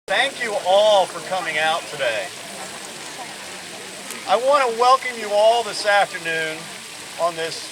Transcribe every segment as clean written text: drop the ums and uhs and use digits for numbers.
Thank you all for coming out today. I want to welcome you all this afternoon on this,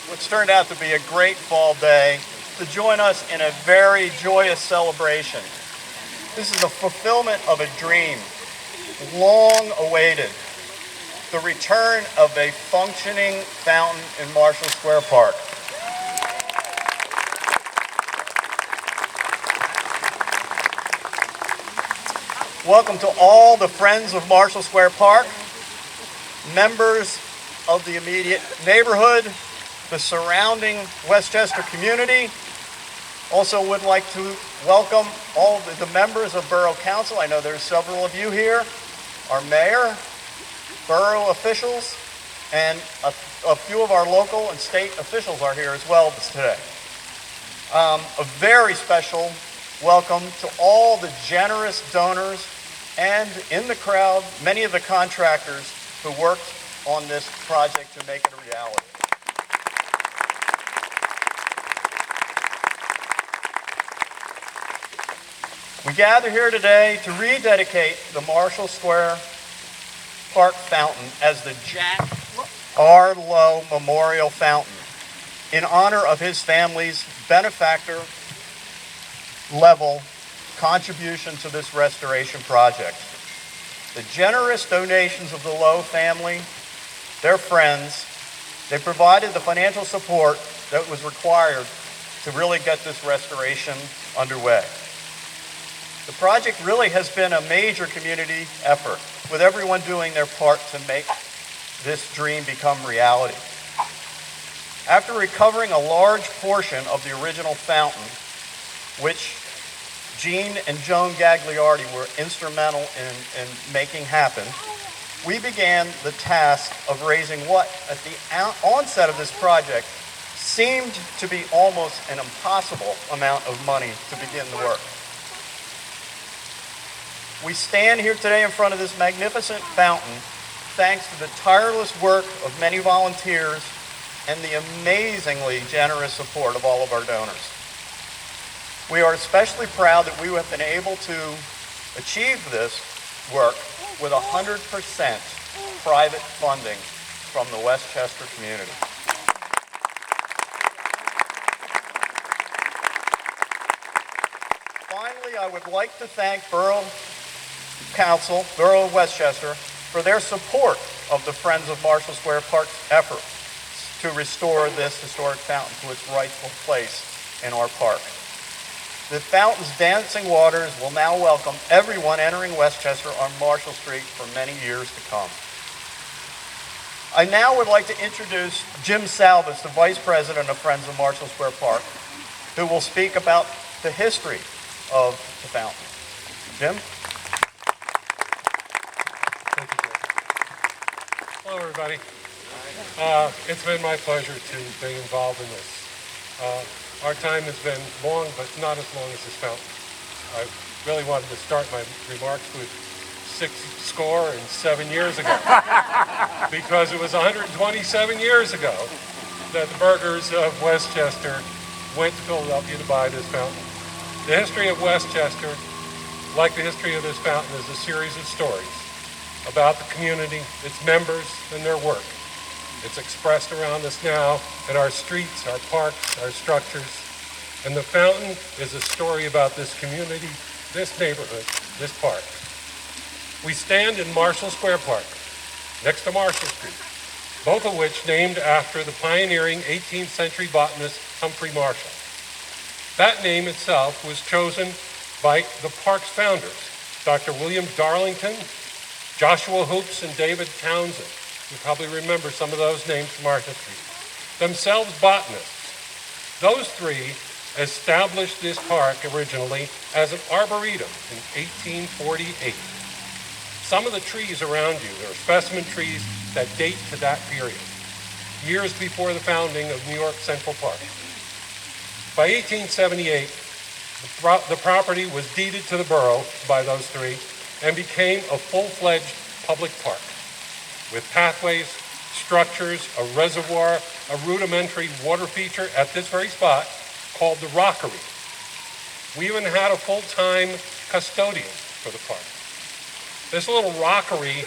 what's turned out to be a great fall day, to join us in a very joyous celebration. This is the fulfillment of a dream, long awaited, the return of a functioning fountain in Marshall Square Park. Welcome to all the friends of Marshall Square Park, members of the immediate neighborhood, the surrounding Westchester community. Also would like to welcome all the members of Borough Council. I know there's several of you here. Our mayor, borough officials, and a few of our local and state officials are here as well today. A very special welcome to all the generous donors and in the crowd, many of the contractors who worked on this project to make it a reality. We gather here today to rededicate the Marshall Square Park fountain as the Jack R. Lowe Memorial Fountain in honor of his family's benefactor level contribution to this restoration project. The generous donations of the Lowe family, their friends, they provided the financial support that was required to really get this restoration underway. The project really has been a major community effort, with everyone doing their part to make this dream become reality. After recovering a large portion of the original fountain, which Gene and Joan Gagliardi were instrumental in making happen, we began the task of raising what, at the onset of this project, seemed to be almost an impossible amount of money to begin the work. We stand here today in front of this magnificent fountain thanks to the tireless work of many volunteers and the amazingly generous support of all of our donors. We are especially proud that we have been able to achieve this work with 100% private funding from the Westchester community. Finally, I would like to thank Borough Council, Borough of Westchester, for their support of the Friends of Marshall Square Park's efforts to restore this historic fountain to its rightful place in our park. The fountain's dancing waters will now welcome everyone entering Westchester on Marshall Street for many years to come. I now would like to introduce Jim Salvis, the Vice President of Friends of Marshall Square Park, who will speak about the history of the fountain. Jim? Thank you, Jeff. Hello, everybody. It's been my pleasure to be involved in this. Our time has been long, but not as long as this fountain. I really wanted to start my remarks with 67 years ago, because it was 127 years ago that the burghers of Westchester went to Philadelphia to buy this fountain. The history of Westchester, like the history of this fountain, is a series of stories about the community, its members, and their work. It's expressed around us now in our streets, our parks, our structures. And the fountain is a story about this community, this neighborhood, this park. We stand in Marshall Square Park, next to Marshall Street, both of which named after the pioneering 18th century botanist Humphrey Marshall. That name itself was chosen by the park's founders, Dr. William Darlington, Joshua Hoops, and David Townsend. You probably remember some of those names from Marshall Street. Themselves botanists. Those three established this park originally as an arboretum in 1848. Some of the trees around you are specimen trees that date to that period, years before the founding of New York Central Park. By 1878, the property was deeded to the borough by those three and became a full-fledged public park, with pathways, structures, a reservoir, a rudimentary water feature at this very spot called the Rockery. We even had a full-time custodian for the park. This little rockery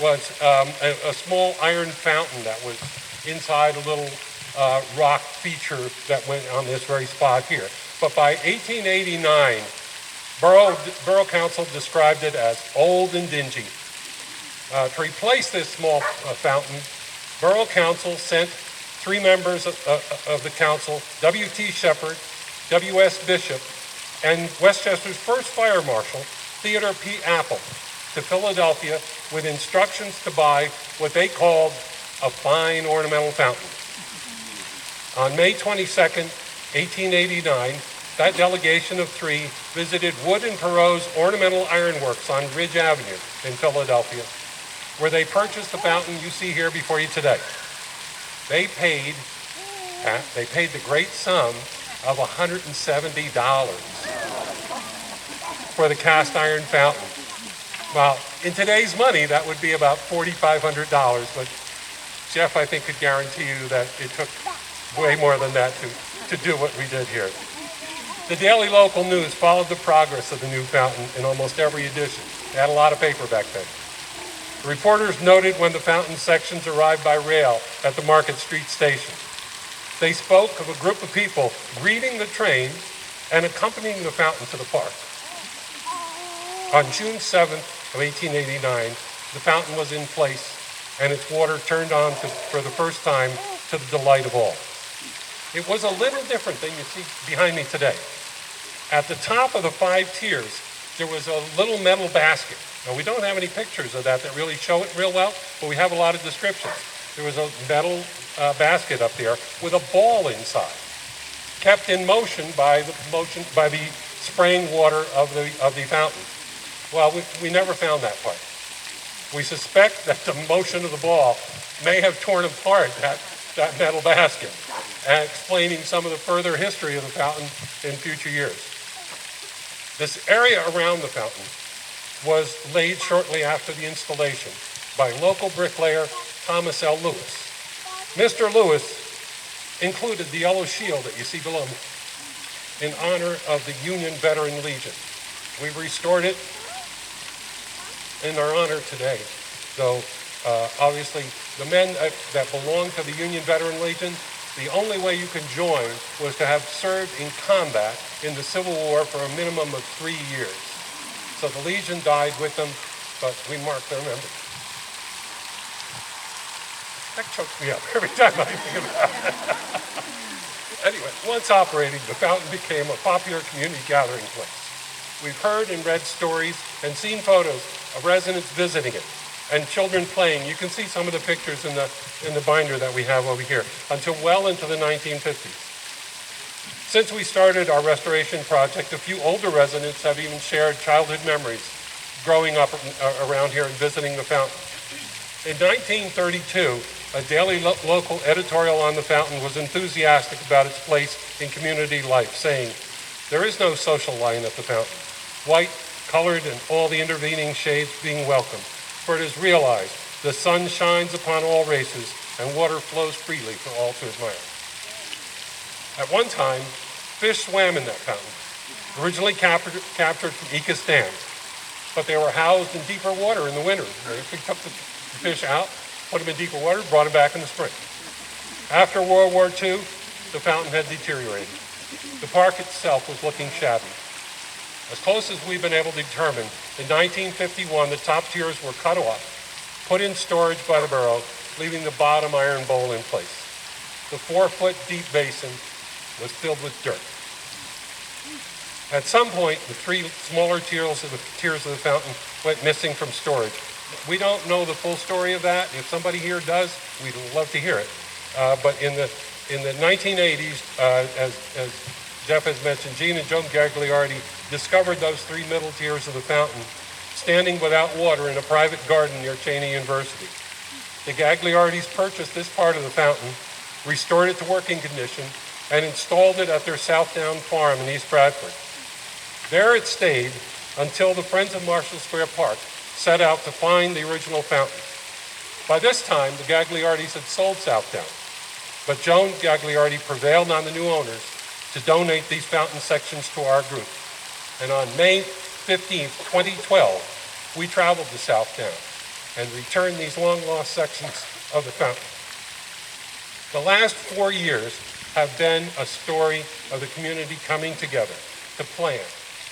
was a small iron fountain that was inside a little rock feature that went on this very spot here. But by 1889, Borough Council described it as old and dingy. To replace this small fountain, Borough Council sent 3 members of the council, W.T. Shepard, W.S. Bishop, and Westchester's first fire marshal, Theodore P. Apple, to Philadelphia with instructions to buy what they called a fine ornamental fountain. On May 22nd, 1889, that delegation of 3 visited Wood and Perot's Ornamental Ironworks on Ridge Avenue in Philadelphia, where they purchased the fountain you see here before you today. They paid the great sum of $170 for the cast iron fountain. Well, in today's money, that would be about $4,500, but Jeff, I think, could guarantee you that it took way more than that to do what we did here. The daily local news followed the progress of the new fountain in almost every edition. They had a lot of paper back then. The reporters noted when the fountain sections arrived by rail at the Market Street station. They spoke of a group of people greeting the train and accompanying the fountain to the park. On June 7th of 1889, the fountain was in place and its water turned on for the first time to the delight of all. It was a little different than you see behind me today. At the top of the 5 tiers, there was a little metal basket. Now, we don't have any pictures of that really show it real well, but we have a lot of descriptions. There was a metal basket up there with a ball inside, kept in motion by the spraying water of the fountain. Well, we never found that part. We suspect that the motion of the ball may have torn apart that metal basket, and explaining some of the further history of the fountain in future years. This area around the fountain was laid shortly after the installation by local bricklayer Thomas L. Lewis. Mr. Lewis included the yellow shield that you see below me in honor of the Union Veteran Legion. We've restored it in our honor today, though obviously the men that belong to the Union Veteran Legion, the only way you can join was to have served in combat in the Civil War for a minimum of 3 years. So the Legion died with them, but we mark their memory. That chokes me up every time I think about it. Anyway, once operating, the fountain became a popular community gathering place. We've heard and read stories and seen photos of residents visiting it and children playing. You can see some of the pictures in the binder that we have over here until well into the 1950s. Since we started our restoration project, a few older residents have even shared childhood memories growing up around here and visiting the fountain. In 1932, a daily local editorial on the fountain was enthusiastic about its place in community life, saying, "There is no social line at the fountain. White, colored, and all the intervening shades being welcome, for it is realized the sun shines upon all races and water flows freely for all to admire." At one time, fish swam in that fountain, originally captured from Ecos dams, but they were housed in deeper water in the winter. They took the fish out, put them in deeper water, brought them back in the spring. After World War II, the fountain had deteriorated. The park itself was looking shabby. As close as we've been able to determine, in 1951, the top tiers were cut off, put in storage by the borough, leaving the bottom iron bowl in place. The 4-foot deep basin was filled with dirt. At some point, the 3 smaller tiers of the fountain went missing from storage. We don't know the full story of that. If somebody here does, we'd love to hear it. But in the 1980s, as Jeff has mentioned, Gene and Joe Gagliardi discovered those 3 middle tiers of the fountain standing without water in a private garden near Cheney University. The Gagliardis purchased this part of the fountain, restored it to working condition, and installed it at their Southdown farm in East Bradford. There it stayed until the Friends of Marshall Square Park set out to find the original fountain. By this time, the Gagliardis had sold Southdown, but Joan Gagliardi prevailed on the new owners to donate these fountain sections to our group. And on May 15th, 2012, we traveled to Southtown and returned these long-lost sections of the fountain. The last 4 years have been a story of the community coming together to plan,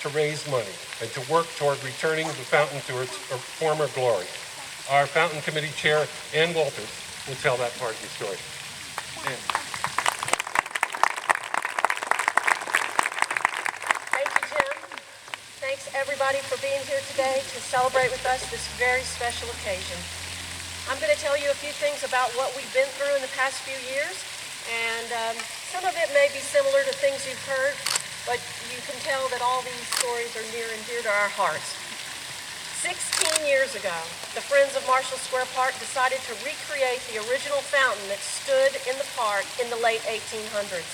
to raise money, and to work toward returning the fountain to its former glory. Our Fountain Committee Chair, Ann Walters, will tell that part of the story. Ann. Thank you, Jim. Thanks, everybody, for being here today to celebrate with us this very special occasion. I'm going to tell you a few things about what we've been through in the past few years, and some of it may be similar to things you've heard, but you can tell that all these stories are near and dear to our hearts. 16 years ago, the Friends of Marshall Square Park decided to recreate the original fountain that stood in the park in the late 1800s.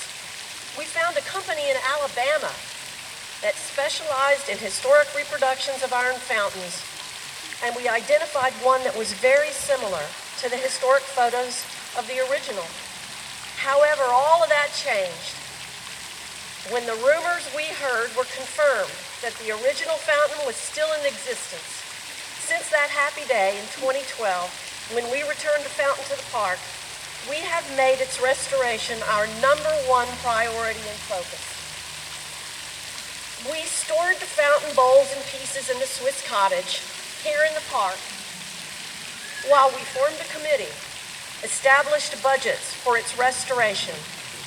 We found a company in Alabama that specialized in historic reproductions of iron fountains, and we identified one that was very similar to the historic photos of the original. However, all of that changed when the rumors we heard were confirmed that the original fountain was still in existence. Since that happy day in 2012, when we returned the fountain to the park, we have made its restoration our #1 priority and focus. We stored the fountain bowls and pieces in the Swiss cottage here in the park while we formed a committee, established budgets for its restoration,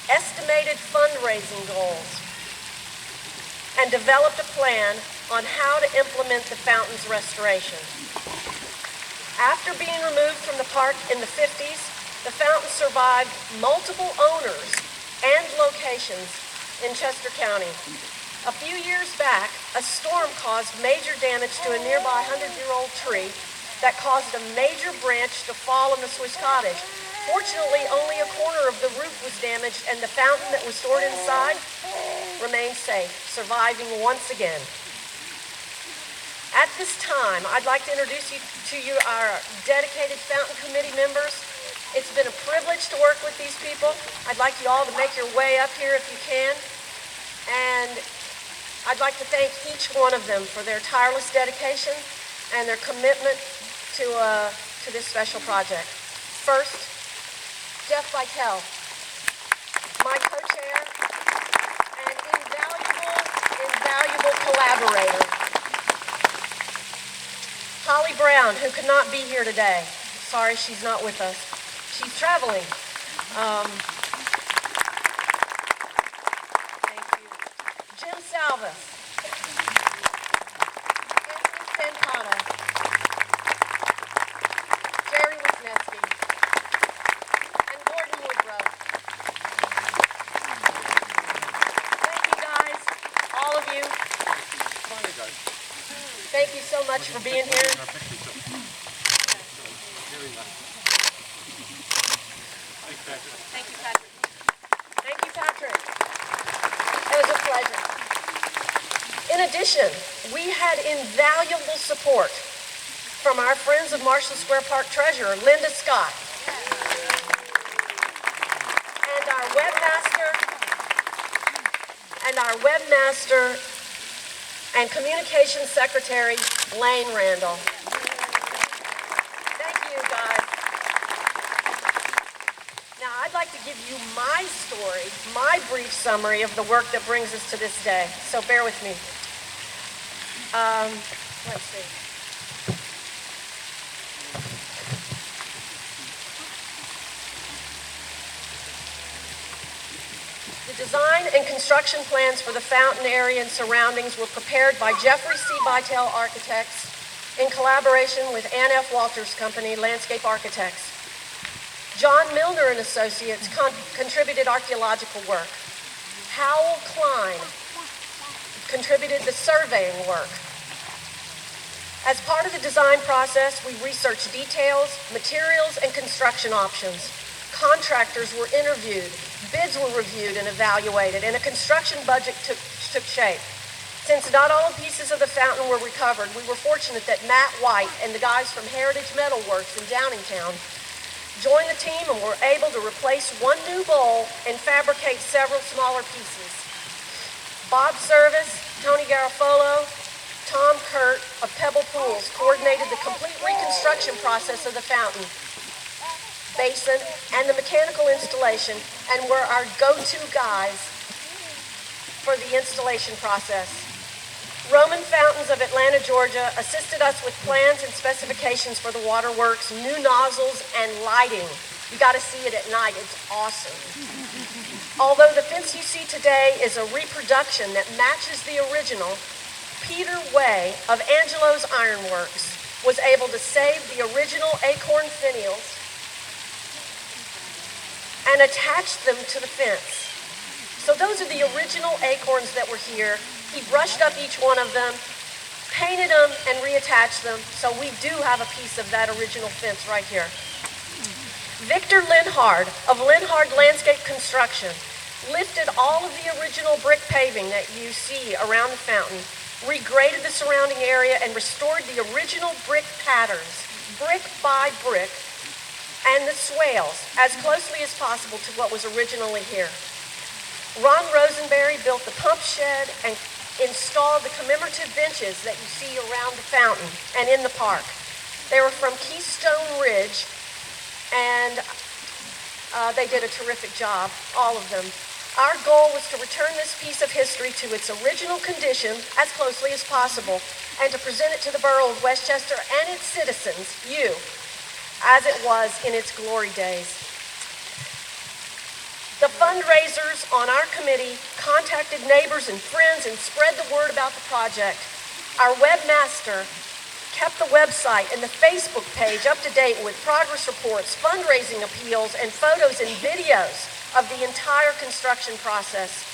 estimated fundraising goals, and developed a plan on how to implement the fountain's restoration. After being removed from the park in the 50s, the fountain survived multiple owners and locations in Chester County. A few years back, a storm caused major damage to a nearby 100-year-old tree that caused a major branch to fall on the Swiss cottage. Fortunately, only a corner of the roof was damaged, and the fountain that was stored inside remained safe, surviving once again. At this time, I'd like to introduce you to our dedicated Fountain Committee members. It's been a privilege to work with these people. I'd like you all to make your way up here if you can. And I'd like to thank each one of them for their tireless dedication and their commitment to this special project. First, Jeff Vitale, my co-chair and invaluable collaborator. Holly Brown, who could not be here today. Sorry she's not with us. She's traveling. Thank you. Jim Salvis. Anthony Santana. Jerry Wisniewski. And Gordon Woodrow. Thank you guys, all of you. Thank you so much for being here. Thank you, Patrick. Thank you, Patrick. It was a pleasure. In addition, we had invaluable support from our Friends of Marshall Square Park treasurer, Linda Scott, and our webmaster and communications secretary, Lane Randall. Thank you, guys. Now, I'd like to give you my story, my brief summary of the work that brings us to this day. So bear with me. Let's see. The design and construction plans for the fountain area and surroundings were prepared by Jeffrey C. Vitale Architects in collaboration with Ann F. Walters Company, Landscape Architects. John Milner and Associates contributed archaeological work. Howell Klein contributed the surveying work. As part of the design process, we researched details, materials, and construction options. Contractors were interviewed, bids were reviewed and evaluated, and a construction budget took shape. Since not all pieces of the fountain were recovered, we were fortunate that Matt White and the guys from Heritage Metalworks in Downingtown joined the team and were able to replace one new bowl and fabricate several smaller pieces. Bob Service, Tony Garofolo, Tom Kurt of Pebble Pools coordinated the complete reconstruction process of the fountain, basin, and the mechanical installation, and were our go-to guys for the installation process. Roman Fountains of Atlanta, Georgia assisted us with plans and specifications for the waterworks, new nozzles, and lighting. You got to see it at night. It's awesome. Although the fence you see today is a reproduction that matches the original, Peter Way of Angelo's Ironworks was able to save the original acorn finials and attach them to the fence. So those are the original acorns that were here. He brushed up each one of them, painted them, and reattached them. So we do have a piece of that original fence right here. Victor Linhard of Linhard Landscape Construction lifted all of the original brick paving that you see around the fountain, regraded the surrounding area, and restored the original brick patterns, brick by brick, and the swales as closely as possible to what was originally here. Ron Rosenberry built the pump shed and installed the commemorative benches that you see around the fountain and in the park. They were from Keystone Ridge, and they did a terrific job, all of them. Our goal was to return this piece of history to its original condition as closely as possible and to present it to the borough of Westchester and its citizens, you, as it was in its glory days. The fundraisers on our committee contacted neighbors and friends and spread the word about the project. Our webmaster kept the website and the Facebook page up to date with progress reports, fundraising appeals, and photos and videos of the entire construction process.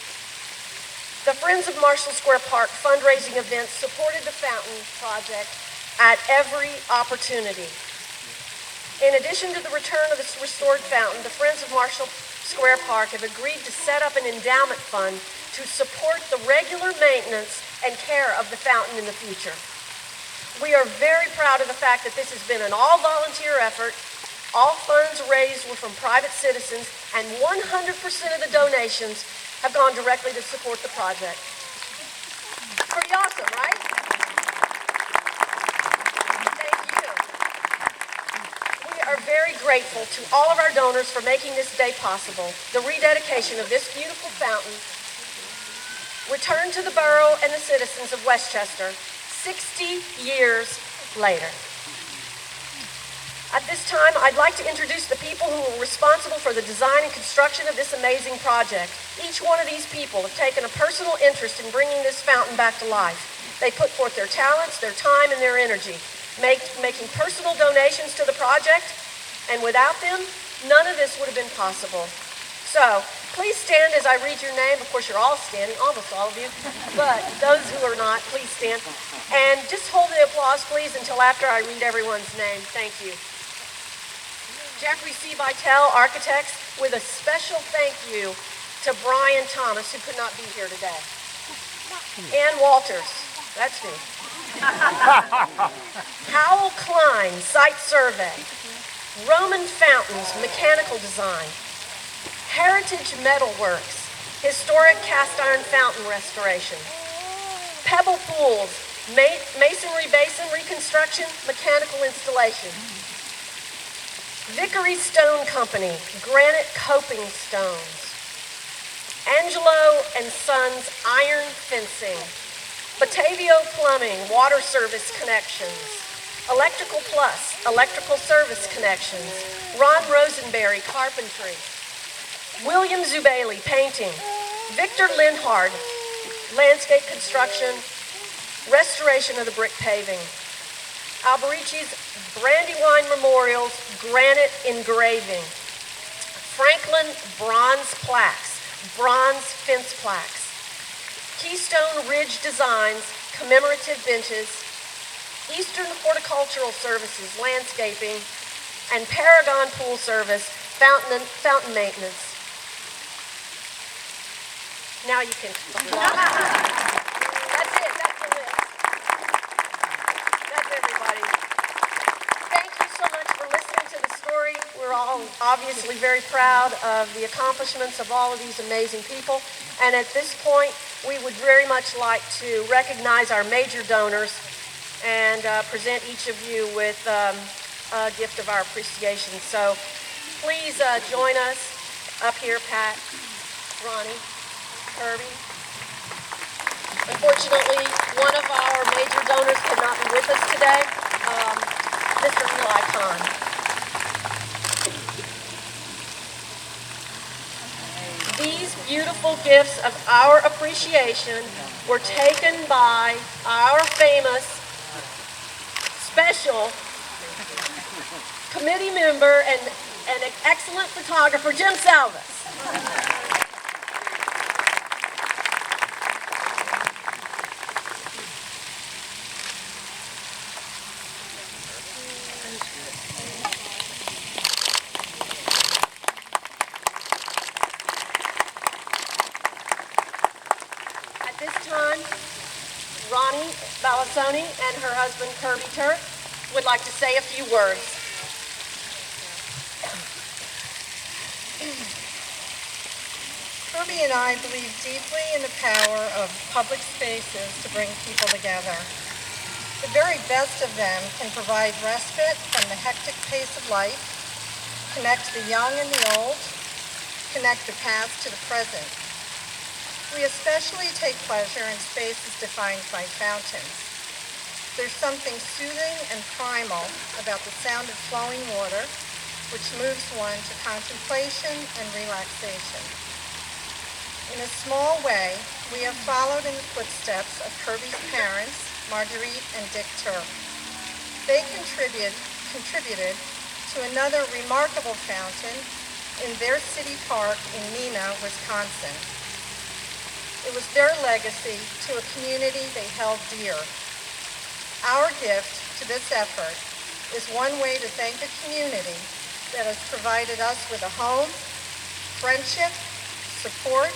The Friends of Marshall Square Park fundraising events supported the fountain project at every opportunity. In addition to the return of this restored fountain, the Friends of Marshall Square Park have agreed to set up an endowment fund to support the regular maintenance and care of the fountain in the future. We are very proud of the fact that this has been an all-volunteer effort. All funds raised were from private citizens, and 100% of the donations have gone directly to support the project. Pretty awesome, right? Thank you. We are very grateful to all of our donors for making this day possible. The rededication of this beautiful fountain returned to the borough and the citizens of Westchester 60 years later. At this time, I'd like to introduce the people who were responsible for the design and construction of this amazing project. Each one of these people have taken a personal interest in bringing this fountain back to life. They put forth their talents, their time, and their energy, making personal donations to the project, and without them, none of this would have been possible. So, please stand as I read your name. Of course, you're all standing, almost all of you, but those who are not, please stand. And just hold the applause, please, until after I read everyone's name. Thank you. Jeffrey C. Vitale, Architects, with a special thank you to Brian Thomas, who could not be here today. Ann Walters, that's me. Howell Klein, Site Survey. Roman Fountains, Mechanical Design. Heritage Metalworks, Historic Cast Iron Fountain Restoration. Pebble Pools, Masonry Basin Reconstruction, Mechanical Installation. Vickery Stone Company, Granite Coping Stones. Angelo and Sons Iron Fencing. Batavio Plumbing, Water Service Connections. Electrical Plus, Electrical Service Connections. Ron Rosenberry, Carpentry. William Zubaili, Painting. Victor Linhard, Landscape Construction, Restoration of the Brick Paving. Alberici's Brandywine Memorials, Granite Engraving. Franklin Bronze Plaques, Bronze Fence Plaques. Keystone Ridge Designs, Commemorative Benches. Eastern Horticultural Services, Landscaping. And Paragon Pool Service, Fountain Maintenance. Now you can applaud. That's it, that's the list. That's everybody. Thank you so much for listening to the story. We're all obviously very proud of the accomplishments of all of these amazing people. And at this point, we would very much like to recognize our major donors and present each of you with a gift of our appreciation. So please join us up here, Pat, Ronnie, Kirby. Unfortunately, one of our major donors could not be with us today, Mr. Eli Kahn. These beautiful gifts of our appreciation were taken by our famous special committee member and an excellent photographer, Jim Salvis. At this time, Ronnie Balasoni and her husband Kirby Turk would like to say a few words. Kirby and I believe deeply in the power of public spaces to bring people together. The very best of them can provide respite from the hectic pace of life, connect the young and the old, connect the past to the present. We especially take pleasure in spaces defined by fountains. There's something soothing and primal about the sound of flowing water, which moves one to contemplation and relaxation. In a small way, we have followed in the footsteps of Kirby's parents, Marguerite and Dick Turk. They contributed to another remarkable fountain in their city park in Neenah, Wisconsin. It was their legacy to a community they held dear. Our gift to this effort is one way to thank a community that has provided us with a home, friendship, support,